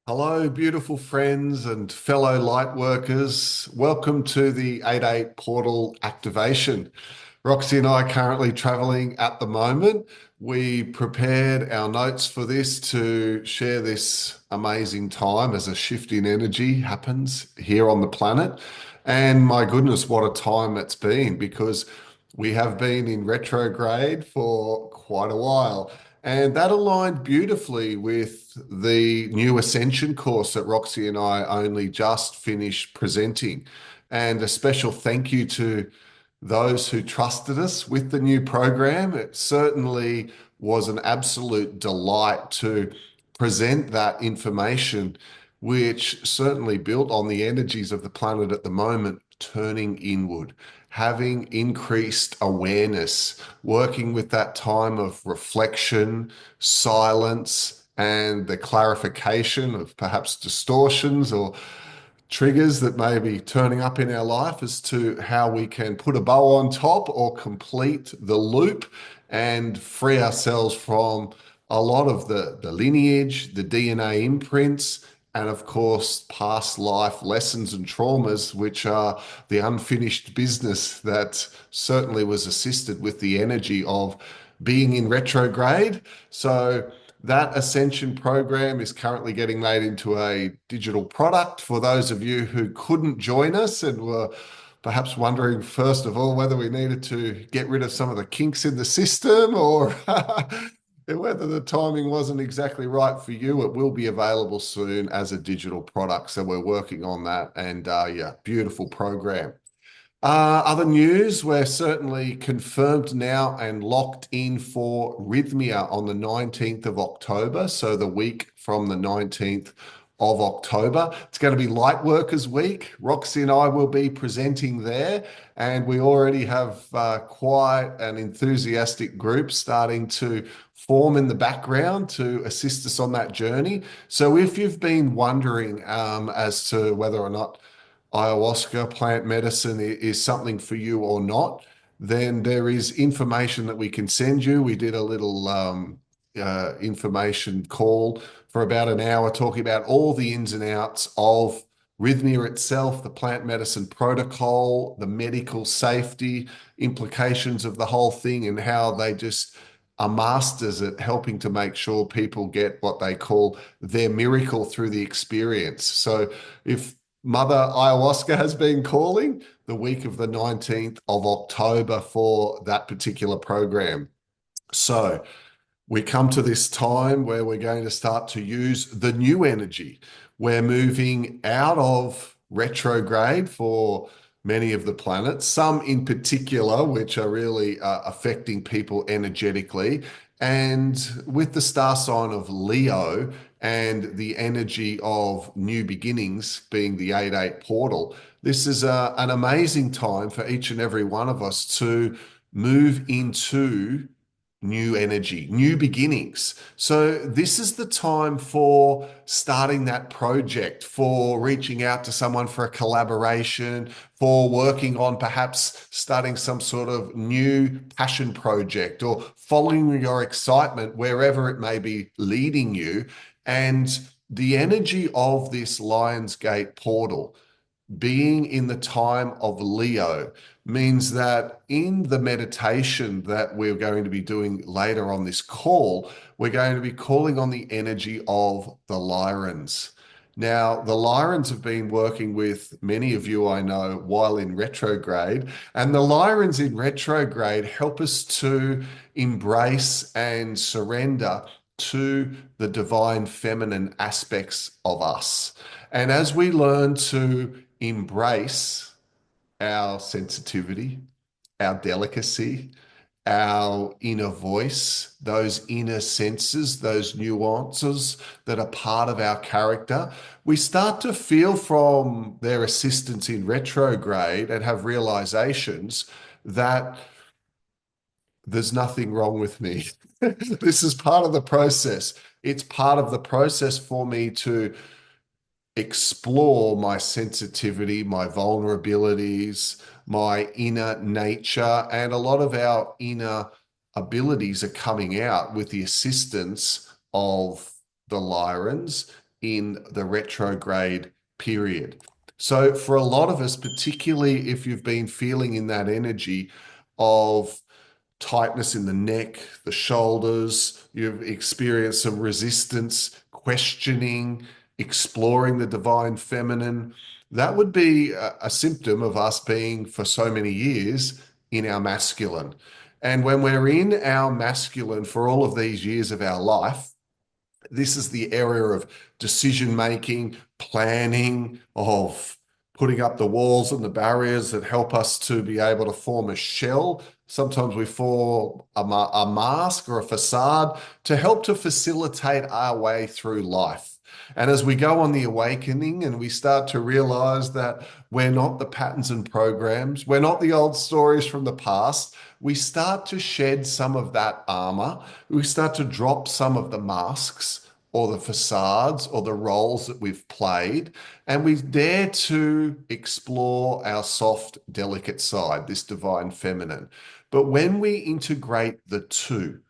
Hello, beautiful friends and fellow light workers. Welcome to the 8-8 portal activation. Roxy and I are currently traveling at the moment. We prepared our notes for this to share this amazing time as a shift in energy happens here on the planet. And my goodness, what a time it's been because we have been in retrograde for quite a while. And that aligned beautifully with the new Ascension course that Roxy and I only just finished presenting. And a special thank you to those who trusted us with the new program. It certainly was an absolute delight to present that information, which certainly built on the energies of the planet at the moment, turning inward, having increased awareness, working with that time of reflection, silence, and the clarification of perhaps distortions or triggers that may be turning up in our life as to how we can put a bow on top or complete the loop and free ourselves from a lot of the lineage, the DNA imprints, and of course, past life lessons and traumas, which are the unfinished business that certainly was assisted with the energy of being in retrograde. So, that Ascension program is currently getting made into a digital product for those of you who couldn't join us and were perhaps wondering, first of all, whether we needed to get rid of some of the kinks in the system or whether the timing wasn't exactly right for you. It will be available soon as a digital product. So we're working on that. And yeah, beautiful program. Other news, we're certainly confirmed now and locked in for Rhythmia on the 19th of October. So the week from the 19th of October. It's going to be Lightworkers Week. Roxy and I will be presenting there, and we already have quite an enthusiastic group starting to form in the background to assist us on that journey. So if you've been wondering as to whether or not ayahuasca plant medicine is something for you or not, then there is information that we can send you. We did a little information call for about an hour talking about all the ins and outs of Rhythmia itself, the plant medicine protocol, the medical safety implications of the whole thing, and how they just are masters at helping to make sure people get what they call their miracle through the experience. So if Mother Ayahuasca has been calling, the week of the 19th of October for that particular program. So we come to this time where we're going to start to use the new energy. We're moving out of retrograde for many of the planets, some in particular, which are really affecting people energetically. And with the star sign of Leo and the energy of new beginnings being the 8-8 portal, this is an amazing time for each and every one of us to move into new energy, new beginnings. So this is the time for starting that project, for reaching out to someone for a collaboration, for working on perhaps starting some sort of new passion project or following your excitement wherever it may be leading you. And the energy of this Lionsgate portal being in the time of Leo means that in the meditation that we're going to be doing later on this call, we're going to be calling on the energy of the Lyrans. Now, the Lyrans have been working with many of you I know while in retrograde, and the Lyrans in retrograde help us to embrace and surrender to the divine feminine aspects of us. And as we learn to embrace our sensitivity, our delicacy, our inner voice, those inner senses, those nuances that are part of our character, we start to feel from their assistance in retrograde and have realizations that there's nothing wrong with me. This is part of the process. It's part of the process for me to explore my sensitivity, my vulnerabilities, my inner nature, and a lot of our inner abilities are coming out with the assistance of the Lyrans in the retrograde period. So for a lot of us, particularly if you've been feeling in that energy of tightness in the neck, the shoulders, you've experienced some resistance, questioning, exploring the divine feminine, that would be a symptom of us being for so many years in our masculine. And when we're in our masculine for all of these years of our life, this is the area of decision making, planning, of putting up the walls and the barriers that help us to be able to form a shell. Sometimes we form a mask or a facade to help to facilitate our way through life. And as we go on the awakening and we start to realize that we're not the patterns and programs, we're not the old stories from the past, we start to shed some of that armor. We start to drop some of the masks or the facades or the roles that we've played, and we dare to explore our soft, delicate side, this divine feminine. But when we integrate the two,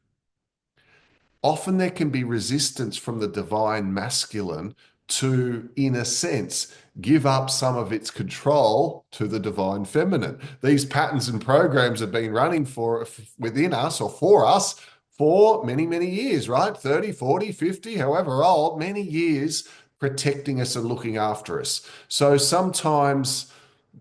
often there can be resistance from the divine masculine to, in a sense, give up some of its control to the divine feminine. These patterns and programs have been running for within us or for us for many, many years, right? 30, 40, 50, however old, many years protecting us and looking after us. So sometimes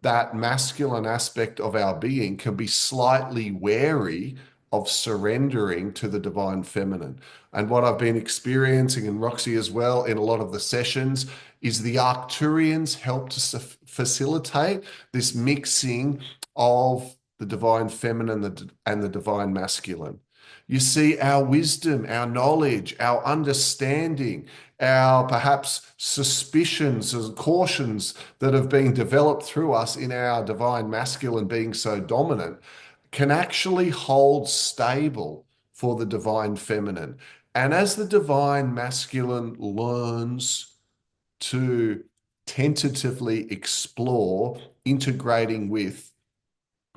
that masculine aspect of our being can be slightly wary of surrendering to the divine feminine. And what I've been experiencing, and Roxy as well, in a lot of the sessions, is the Arcturians help to facilitate this mixing of the divine feminine and the divine masculine. You see, our wisdom, our knowledge, our understanding, our perhaps suspicions and cautions that have been developed through us in our divine masculine being so dominant can actually hold stable for the divine feminine. And as the divine masculine learns to tentatively explore integrating with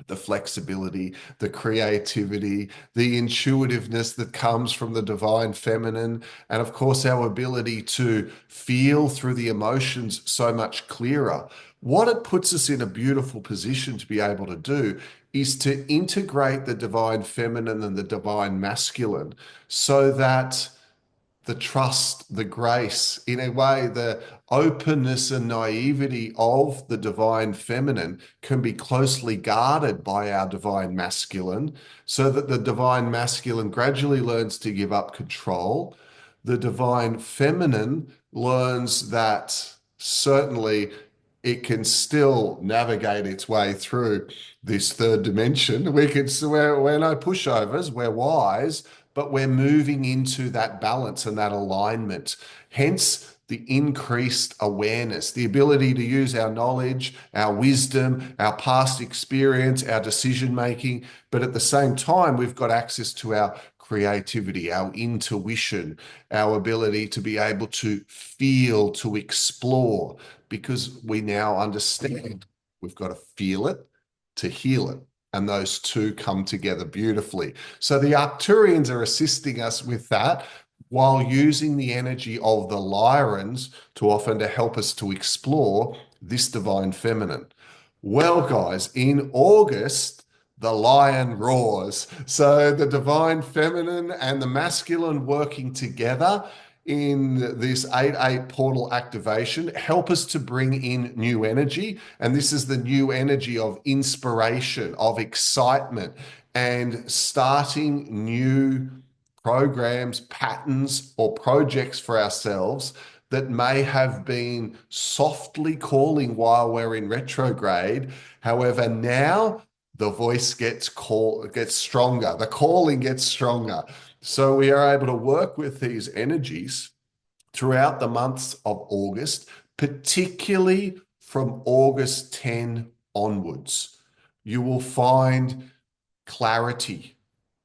the flexibility, the creativity, the intuitiveness that comes from the divine feminine, and of course, our ability to feel through the emotions so much clearer. What it puts us in a beautiful position to be able to do is to integrate the divine feminine and the divine masculine so that the trust, the grace, in a way, the openness and naivety of the divine feminine can be closely guarded by our divine masculine, so that the divine masculine gradually learns to give up control. The divine feminine learns that certainly it can still navigate its way through this third dimension. We're no pushovers, we're wise, but we're moving into that balance and that alignment. Hence, the increased awareness, the ability to use our knowledge, our wisdom, our past experience, our decision making. But at the same time, we've got access to our creativity, our intuition, our ability to be able to feel, to explore, because we now understand we've got to feel it to heal it. And those two come together beautifully. So the Arcturians are assisting us with that while using the energy of the Lyrans to often to help us to explore this divine feminine. Well, guys, in August, the lion roars. So the divine feminine and the masculine working together in this 8-8 portal activation help us to bring in new energy. And this is the new energy of inspiration, of excitement, and starting new programs, patterns, or projects for ourselves that may have been softly calling while we're in retrograde. However, now the voice gets stronger, the calling gets stronger. So we are able to work with these energies throughout the months of August, particularly from August 10 onwards. You will find clarity,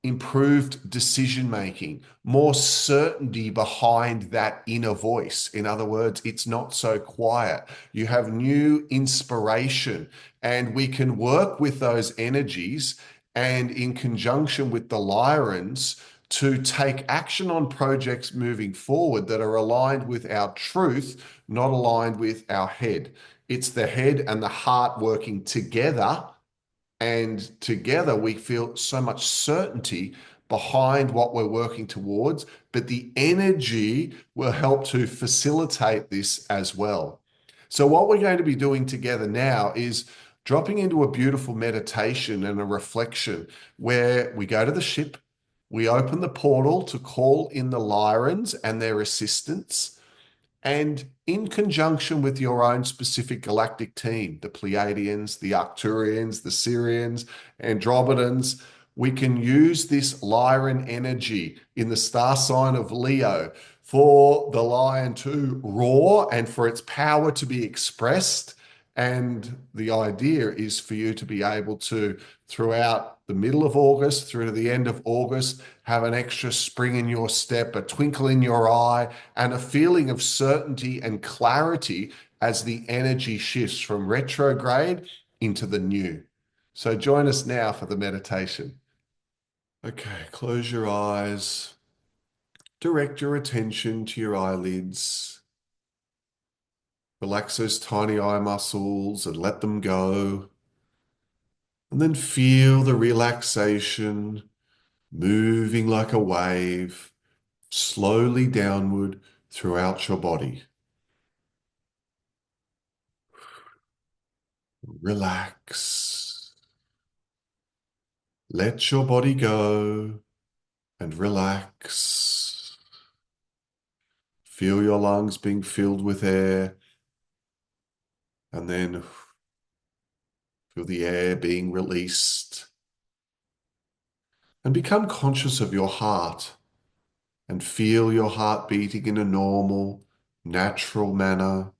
improved decision making, more certainty behind that inner voice. In other words, it's not so quiet. You have new inspiration, and we can work with those energies and in conjunction with the Lyrans to take action on projects moving forward that are aligned with our truth, not aligned with our head. It's the head and the heart working together, and together we feel so much certainty behind what we're working towards, but the energy will help to facilitate this as well. So what we're going to be doing together now is dropping into a beautiful meditation and a reflection where we go to the ship, we open the portal to call in the Lyrans and their assistants, and in conjunction with your own specific galactic team, the Pleiadians, the Arcturians, the Sirians, Andromedans, we can use this Lyran energy in the star sign of Leo for the lion to roar and for its power to be expressed. And the idea is for you to be able to, throughout the middle of August through to the end of August, have an extra spring in your step, a twinkle in your eye, and a feeling of certainty and clarity as the energy shifts from retrograde into the new. So join us now for the meditation. Okay, close your eyes. Direct your attention to your eyelids. Relax those tiny eye muscles and let them go. And then feel the relaxation moving like a wave slowly downward throughout your body. Relax. Let your body go and relax. Feel your lungs being filled with air, and then feel the air being released. And become conscious of your heart and feel your heart beating in a normal, natural manner.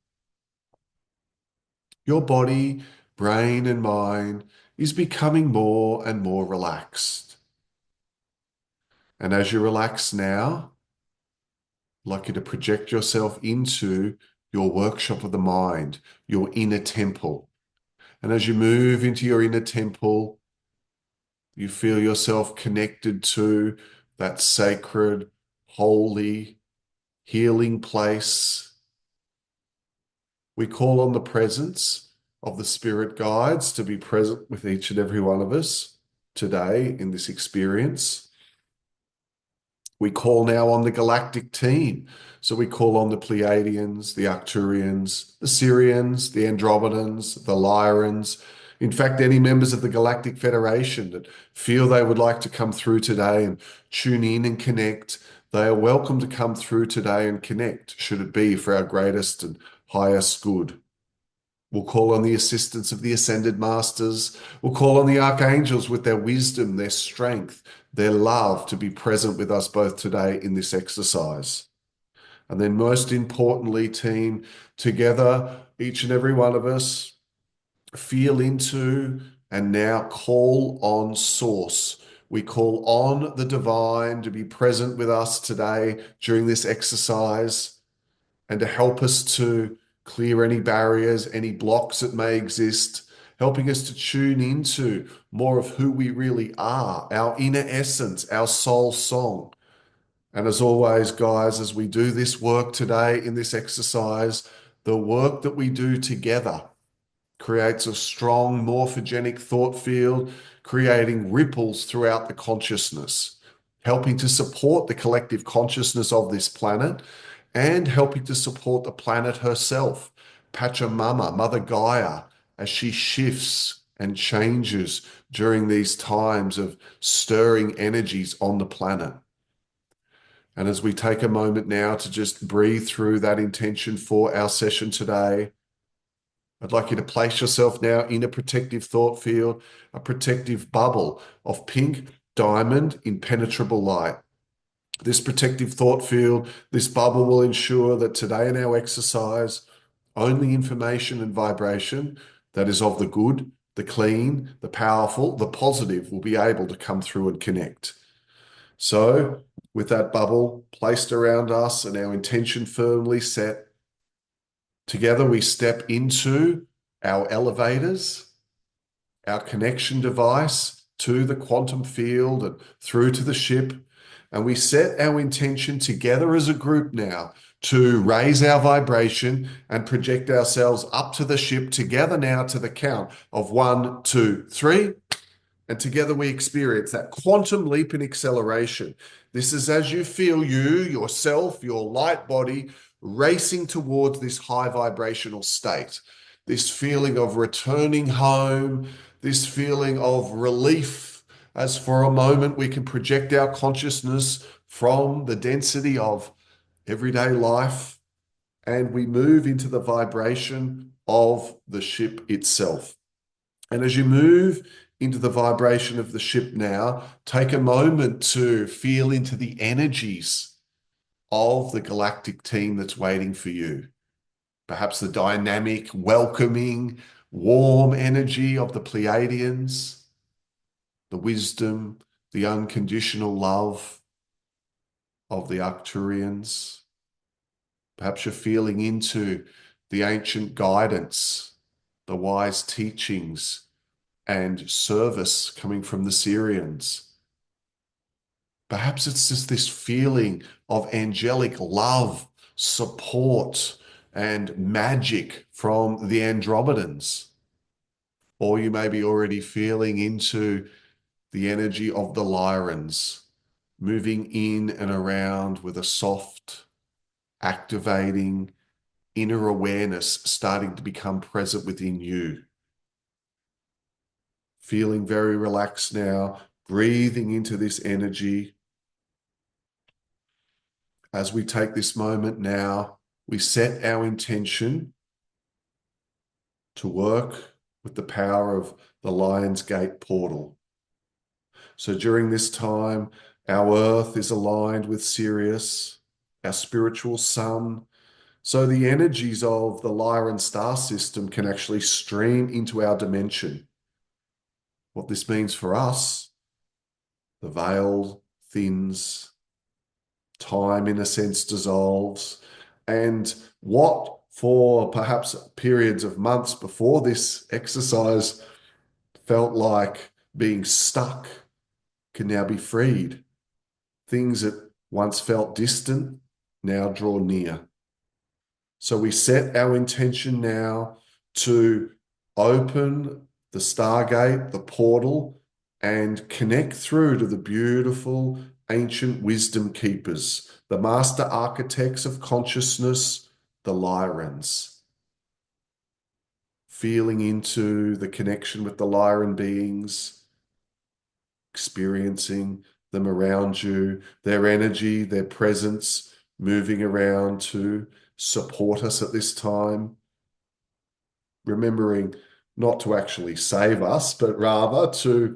Your body, brain, and mind is becoming more and more relaxed. And as you relax now, I'd like you to project yourself into your workshop of the mind, your inner temple. And as you move into your inner temple, you feel yourself connected to that sacred, holy, healing place. We call on the presence of the spirit guides to be present with each and every one of us today in this experience. We call now on the galactic team. So we call on the Pleiadians, the Arcturians, the Sirians, the Andromedans, the Lyrans. In fact, any members of the Galactic Federation that feel they would like to come through today and tune in and connect, they are welcome to come through today and connect, should it be for our greatest and highest good. We'll call on the assistance of the Ascended Masters. We'll call on the Archangels with their wisdom, their strength, their love to be present with us both today in this exercise. And then most importantly, team, together, each and every one of us feel into and now call on Source. We call on the divine to be present with us today during this exercise and to help us to clear any barriers, any blocks that may exist, helping us to tune into more of who we really are, our inner essence, our soul song. And as always, guys, as we do this work today in this exercise, the work that we do together creates a strong morphogenic thought field, creating ripples throughout the consciousness, helping to support the collective consciousness of this planet and helping to support the planet herself, Pachamama, Mother Gaia, as she shifts and changes during these times of stirring energies on the planet. And as we take a moment now to just breathe through that intention for our session today, I'd like you to place yourself now in a protective thought field, a protective bubble of pink, diamond, impenetrable light. This protective thought field, this bubble will ensure that today in our exercise, only information and vibration that is of the good, the clean, the powerful, the positive will be able to come through and connect. So with that bubble placed around us and our intention firmly set, together we step into our elevators, our connection device to the quantum field and through to the ship. And we set our intention together as a group now to raise our vibration and project ourselves up to the ship together now to the count of 1, 2, 3. And together we experience that quantum leap in acceleration. This is as you feel you, yourself, your light body racing towards this high vibrational state, this feeling of returning home, this feeling of relief, as for a moment we can project our consciousness from the density of everyday life and we move into the vibration of the ship itself. And as you move into the vibration of the ship now, take a moment to feel into the energies of the galactic team that's waiting for you. Perhaps the dynamic, welcoming, warm energy of the Pleiadians, the wisdom, the unconditional love of the Arcturians. Perhaps you're feeling into the ancient guidance, the wise teachings and service coming from the Sirians. Perhaps it's just this feeling of angelic love, support, and magic from the Andromedans. Or you may be already feeling into the energy of the Lyrans, moving in and around with a soft, activating inner awareness starting to become present within you. Feeling very relaxed now, breathing into this energy. As we take this moment now, we set our intention to work with the power of the Lionsgate Portal. So during this time, our Earth is aligned with Sirius, our spiritual sun. So the energies of the Lyran star system can actually stream into our dimension. What this means for us, the veil thins, time in a sense dissolves, and what for perhaps periods of months before this exercise felt like being stuck can now be freed. Things that once felt distant now draw near. So we set our intention now to open the stargate, the portal, and connect through to the beautiful ancient wisdom keepers, the master architects of consciousness, the Lyrans. Feeling into the connection with the Lyran beings, experiencing them around you, their energy, their presence, moving around to support us at this time. Remembering not to actually save us, but rather to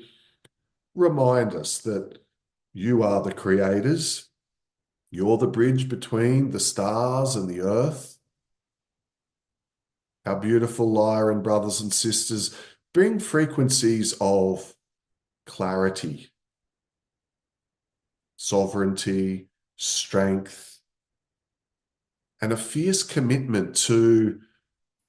remind us that you are the creators. You're the bridge between the stars and the earth. Our beautiful Lyran brothers and sisters bring frequencies of clarity, sovereignty, strength, and a fierce commitment to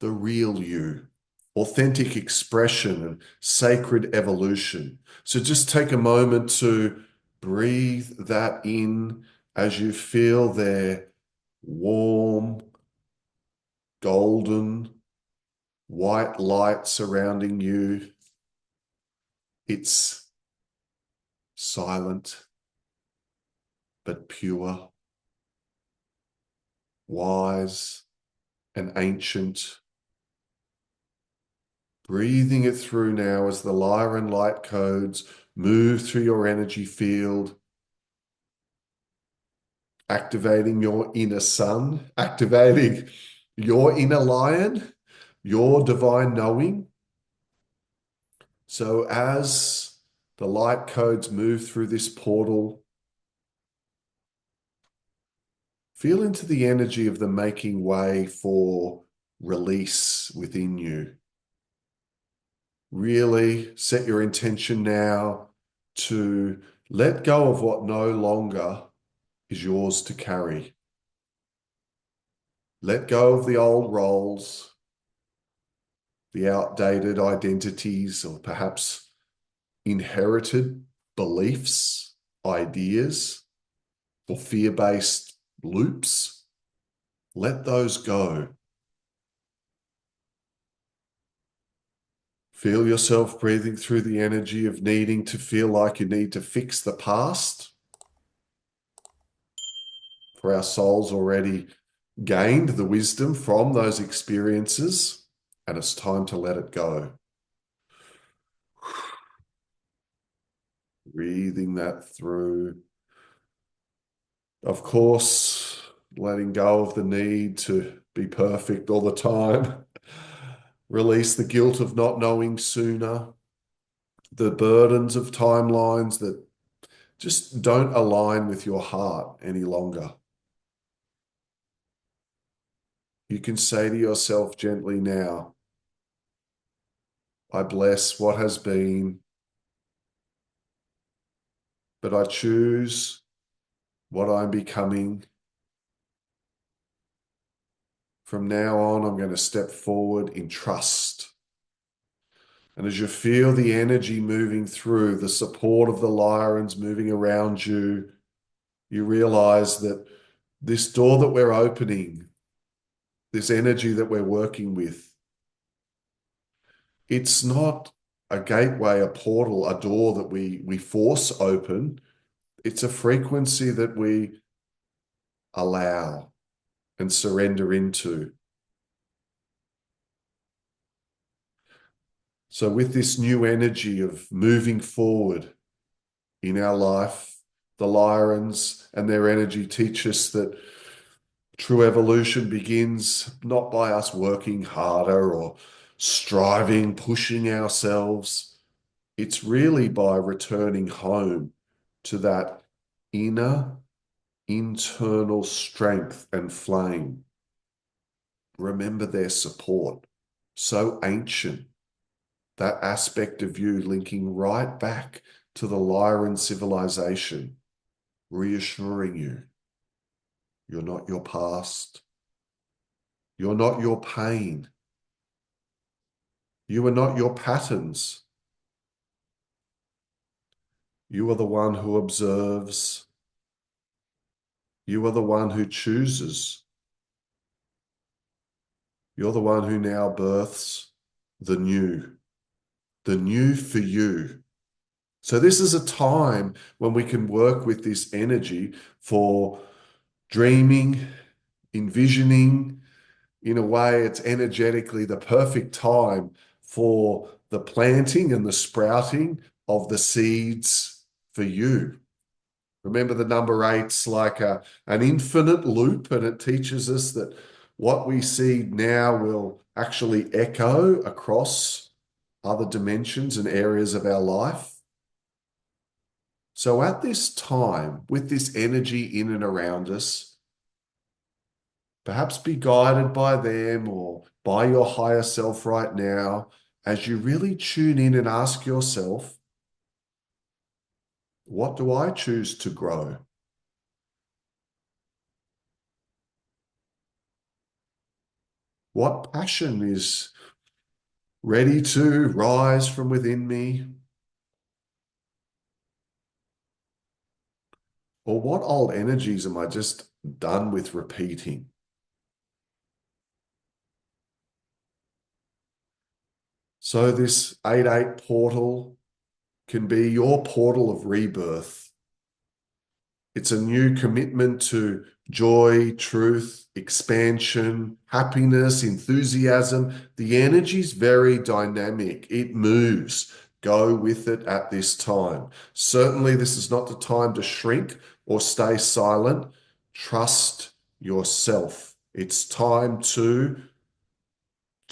the real you, authentic expression and sacred evolution. So just take a moment to breathe that in as you feel their warm, golden, white light surrounding you. It's silent, but pure, wise and ancient. Breathing it through now as the Lyran light codes move through your energy field, activating your inner sun, activating your inner lion, your divine knowing. So as the light codes move through this portal, feel into the energy of them making way for release within you. Really set your intention now to let go of what no longer is yours to carry. Let go of the old roles, the outdated identities, or perhaps inherited beliefs, ideas. or fear-based loops, let those go. Feel yourself breathing through the energy of needing to feel like you need to fix the past. For our souls already gained the wisdom from those experiences, and it's time to let it go. Breathing that through. Of course, letting go of the need to be perfect all the time. Release the guilt of not knowing sooner, the burdens of timelines that just don't align with your heart any longer. You can say to yourself gently now, I bless what has been, but I choose what I'm becoming. From now on, I'm going to step forward in trust. And as you feel the energy moving through, the support of the Lions moving around you, you realize that this door that we're opening, this energy that we're working with, it's not a gateway, a portal, a door that we force open. It's a frequency that we allow and surrender into. So with this new energy of moving forward in our life, the Lions and their energy teach us that true evolution begins not by us working harder or striving, pushing ourselves. It's really by returning home to that inner, internal strength and flame. Remember their support, so ancient, that aspect of you linking right back to the Lyran civilization, reassuring you, you're not your past, you're not your pain, you are not your patterns, you are the one who observes, you are the one who chooses, you're the one who now births the new for you. So this is a time when we can work with this energy for dreaming, envisioning. In a way, it's energetically the perfect time for the planting and the sprouting of the seeds for you. Remember, the number eight's like an infinite loop, and it teaches us that what we see now will actually echo across other dimensions and areas of our life. So at this time, with this energy in and around us, perhaps be guided by them or by your higher self right now as you really tune in and ask yourself, what do I choose to grow? What passion is ready to rise from within me? Or what old energies am I just done with repeating? So this 8-8 portal can be your portal of rebirth. It's a new commitment to joy, truth, expansion, happiness, enthusiasm. The energy's very dynamic. It moves. Go with it at this time. Certainly, this is not the time to shrink or stay silent. Trust yourself. It's time to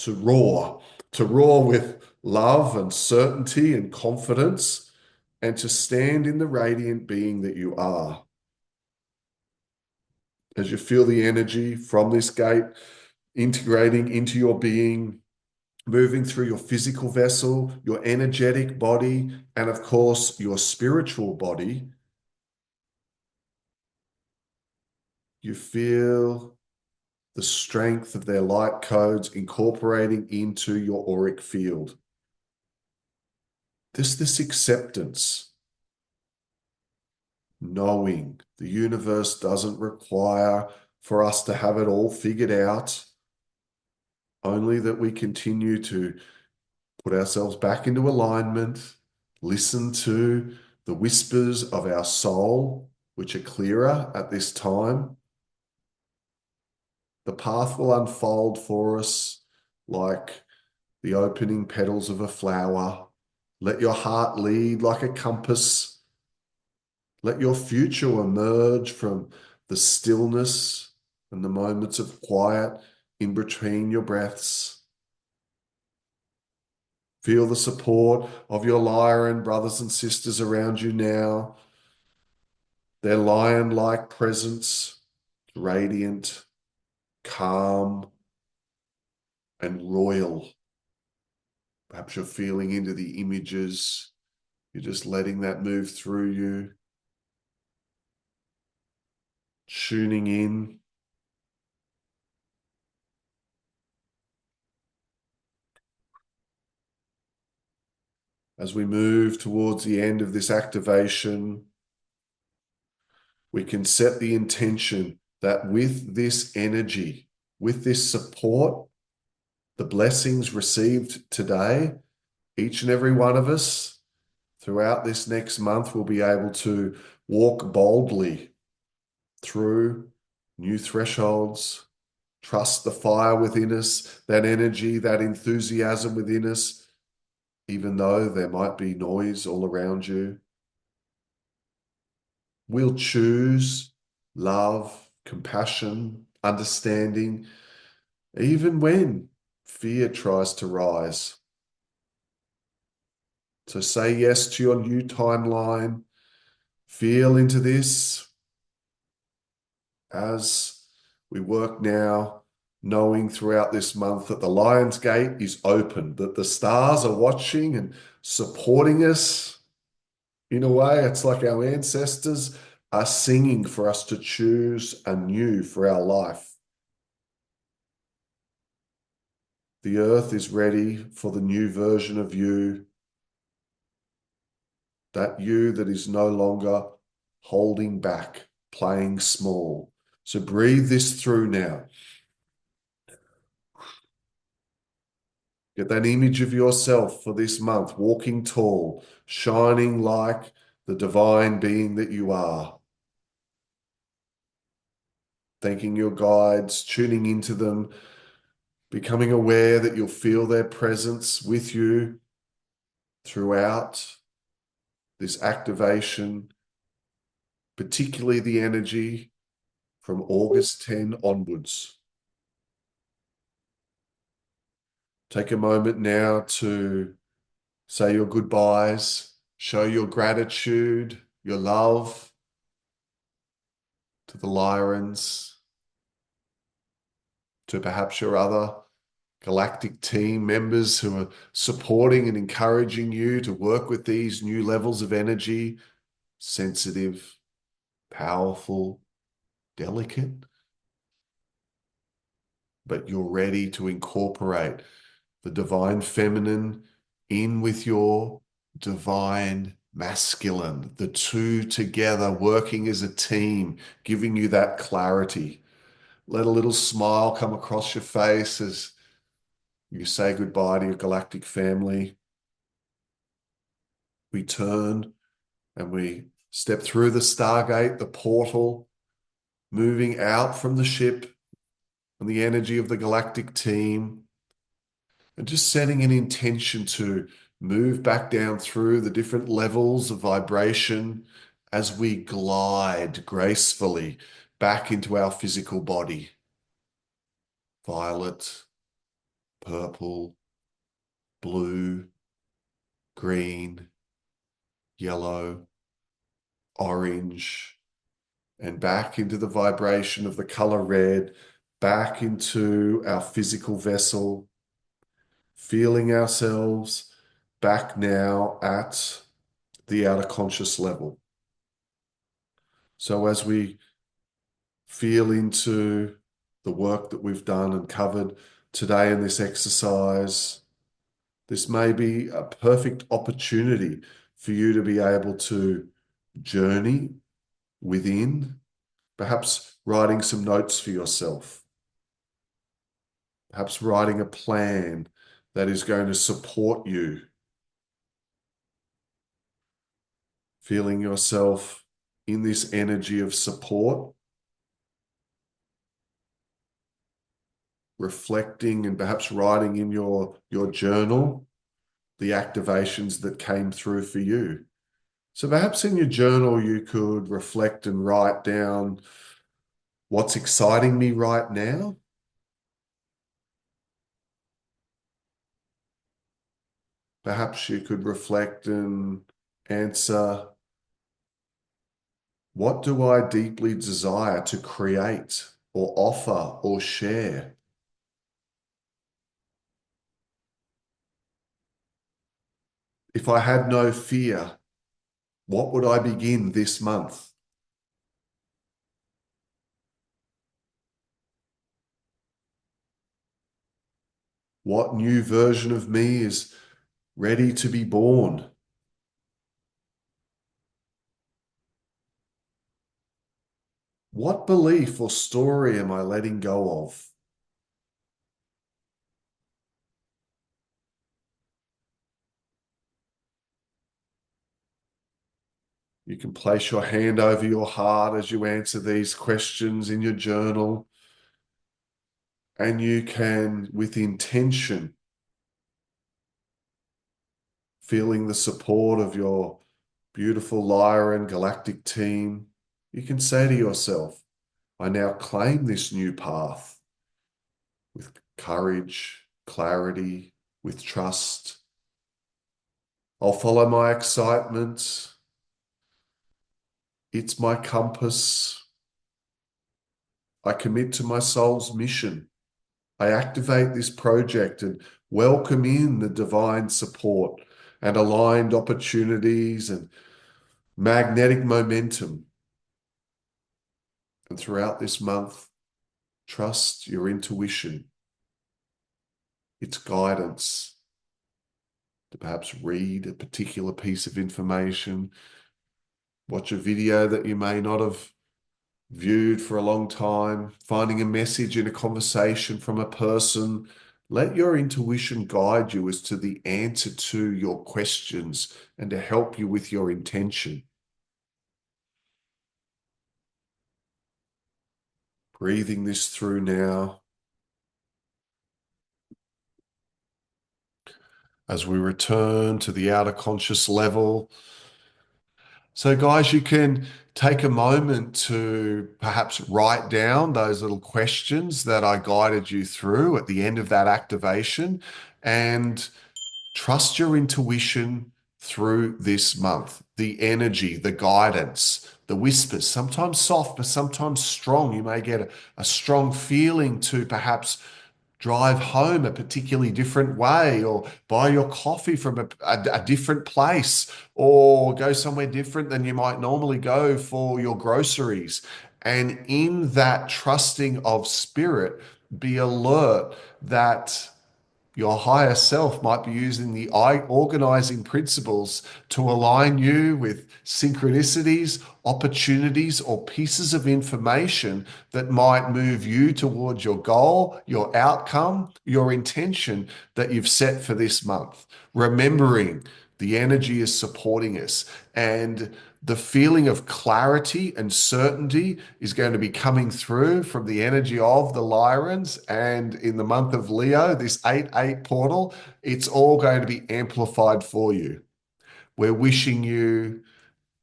roar, to roar with love and certainty and confidence, and to stand in the radiant being that you are. As you feel the energy from this gate integrating into your being, moving through your physical vessel, your energetic body, and of course, your spiritual body, you feel the strength of their light codes incorporating into your auric field. This acceptance. knowing the universe doesn't require for us to have it all figured out, only that we continue to put ourselves back into alignment, listen to the whispers of our soul, which are clearer at this time. The path will unfold for us like the opening petals of a flower. Let your heart lead like a compass. Let your future emerge from the stillness and the moments of quiet in between your breaths. Feel the support of your lion brothers and sisters around you now. Their lion-like presence, radiant, calm, and royal. Perhaps you're feeling into the images. You're just letting that move through you. Tuning in. As we move towards the end of this activation, we can set the intention that with this energy, with this support, the blessings received today, each and every one of us throughout this next month will be able to walk boldly through new thresholds, trust the fire within us, that energy, that enthusiasm within us, even though there might be noise all around you. We'll choose love, compassion, understanding, even when fear tries to rise. So say yes to your new timeline. Feel into this as we work now, knowing throughout this month that the Lionsgate is open, that the stars are watching and supporting us. In a way, it's like our ancestors are singing for us to choose anew for our life. The earth is ready for the new version of you, that you that is no longer holding back, playing small. So breathe this through now. Get that image of yourself for this month, walking tall, shining like the divine being that you are. Thanking your guides, tuning into them, becoming aware that you'll feel their presence with you throughout this activation, particularly the energy from August 10 onwards. Take a moment now to say your goodbyes, show your gratitude, your love to the Lyrans, to perhaps your other galactic team members who are supporting and encouraging you to work with these new levels of energy, sensitive, powerful, delicate, but you're ready to incorporate the divine feminine in with your divine masculine, the two together working as a team, giving you that clarity. Let a little smile come across your face as you say goodbye to your galactic family. We turn and we step through the Stargate, the portal, moving out from the ship and the energy of the galactic team, and just setting an intention to move back down through the different levels of vibration as we glide gracefully back into our physical body. Violet, purple, blue, green, yellow, orange, and back into the vibration of the color red, back into our physical vessel, feeling ourselves back now at the outer conscious level. So as we feel into the work that we've done and covered today in this exercise, this may be a perfect opportunity for you to be able to journey within, perhaps writing some notes for yourself, perhaps writing a plan that is going to support you, feeling yourself in this energy of support, reflecting and perhaps writing in your journal the activations that came through for you. So perhaps in your journal, you could reflect and write down what's exciting me right now. Perhaps you could reflect and answer, what do I deeply desire to create or offer or share? If I had no fear, what would I begin this month? What new version of me is ready to be born? What belief or story am I letting go of? You can place your hand over your heart as you answer these questions in your journal, and you can, with intention, feeling the support of your beautiful Lyran galactic team, you can say to yourself, I now claim this new path with courage, clarity, with trust. I'll follow my excitement. It's my compass. I commit to my soul's mission. I activate this project and welcome in the divine support and aligned opportunities and magnetic momentum. And throughout this month, trust your intuition, its guidance to perhaps read a particular piece of information, watch a video that you may not have viewed for a long time, finding a message in a conversation from a person. Let your intuition guide you as to the answer to your questions and to help you with your intention. Breathing this through now as we return to the outer conscious level. So, guys, you can take a moment to perhaps write down those little questions that I guided you through at the end of that activation and trust your intuition through this month. The energy, the guidance, the whispers, sometimes soft, but sometimes strong. You may get a strong feeling to perhaps drive home a particularly different way, or buy your coffee from a different place, or go somewhere different than you might normally go for your groceries. And in that trusting of spirit, be alert that your higher self might be using the organizing principles to align you with synchronicities, opportunities, or pieces of information that might move you towards your goal, your outcome, your intention that you've set for this month. Remembering the energy is supporting us, and the feeling of clarity and certainty is going to be coming through from the energy of the Lyrans. And in the month of Leo, this 8-8 portal, it's all going to be amplified for you. We're wishing you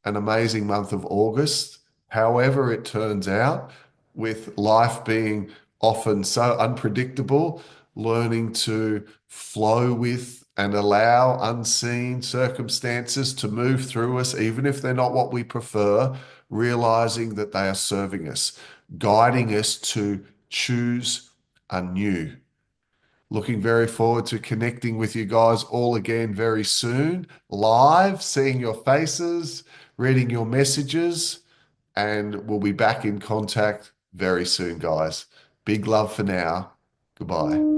an amazing month of August. However, it turns out, with life being often so unpredictable, learning to flow with and allow unseen circumstances to move through us, even if they're not what we prefer, realizing that they are serving us, guiding us to choose anew. Looking very forward to connecting with you guys all again very soon, live, seeing your faces, reading your messages, and we'll be back in contact very soon, guys. Big love for now. Goodbye.